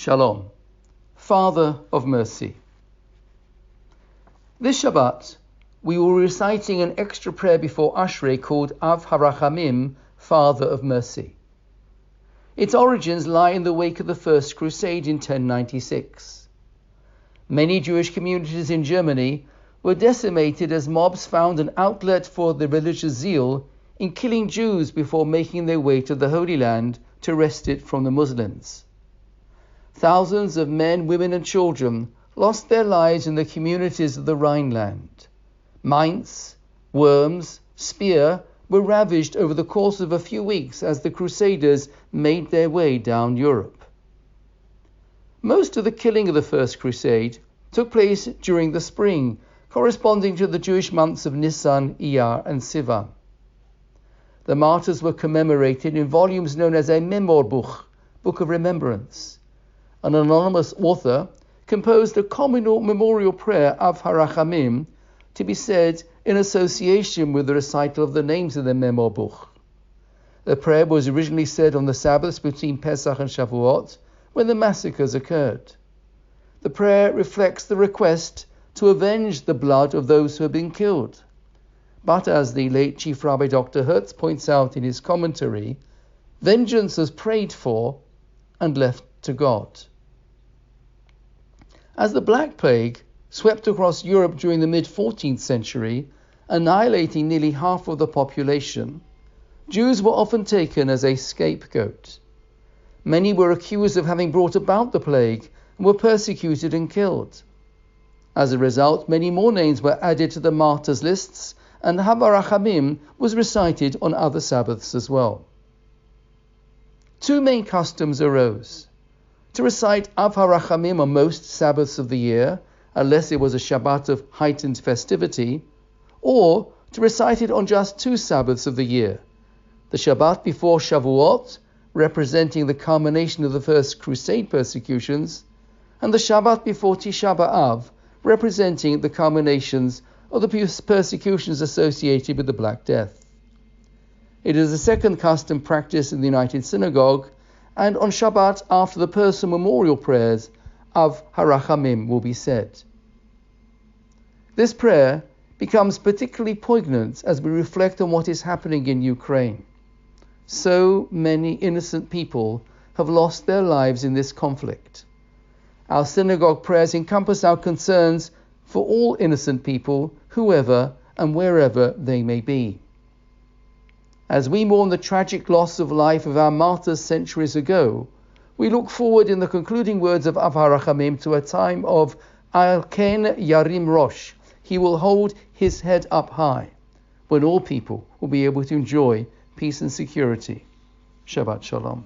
Shalom, Father of Mercy. This Shabbat, we will be reciting an extra prayer before Ashrei called Av HaRachamim, Father of Mercy. Its origins lie in the wake of the First Crusade in 1096. Many Jewish communities in Germany were decimated as mobs found an outlet for their religious zeal in killing Jews before making their way to the Holy Land to wrest it from the Muslims. Thousands of men, women and children lost their lives in the communities of the Rhineland. Mainz, Worms, Speyer were ravaged over the course of a few weeks as the Crusaders made their way down Europe. Most of the killing of the First Crusade took place during the spring, corresponding to the Jewish months of Nisan, Iyar and Sivan. The martyrs were commemorated in volumes known as a Memorbuch, Book of Remembrance. An anonymous author composed a communal memorial prayer of Harachamim to be said in association with the recital of the names of the Memorbuch. The prayer was originally said on the Sabbaths between Pesach and Shavuot, when the massacres occurred. The prayer reflects the request to avenge the blood of those who have been killed. But as the late Chief Rabbi Dr. Hertz points out in his commentary, vengeance was prayed for and left to God. As the Black Plague swept across Europe during the mid-14th century, annihilating nearly half of the population, Jews were often taken as a scapegoat. Many were accused of having brought about the plague and were persecuted and killed. As a result, many more names were added to the martyrs' lists, and HaRachamim was recited on other Sabbaths as well. Two main customs arose: to recite Av HaRachamim on most Sabbaths of the year, unless it was a Shabbat of heightened festivity, or to recite it on just two Sabbaths of the year, the Shabbat before Shavuot, representing the culmination of the First Crusade persecutions, and the Shabbat before Tisha B'Av, representing the culminations of the persecutions associated with the Black Death. It is the second custom practiced in the United Synagogue, and on Shabbat after the personal memorial prayers, Av HaRachamim will be said. This prayer becomes particularly poignant as we reflect on what is happening in Ukraine. So many innocent people have lost their lives in this conflict. Our synagogue prayers encompass our concerns for all innocent people, whoever and wherever they may be. As we mourn the tragic loss of life of our martyrs centuries ago, we look forward in the concluding words of Av HaRachamim to a time of Al Ken Yarim Rosh. He will hold his head up high, when all people will be able to enjoy peace and security. Shabbat Shalom.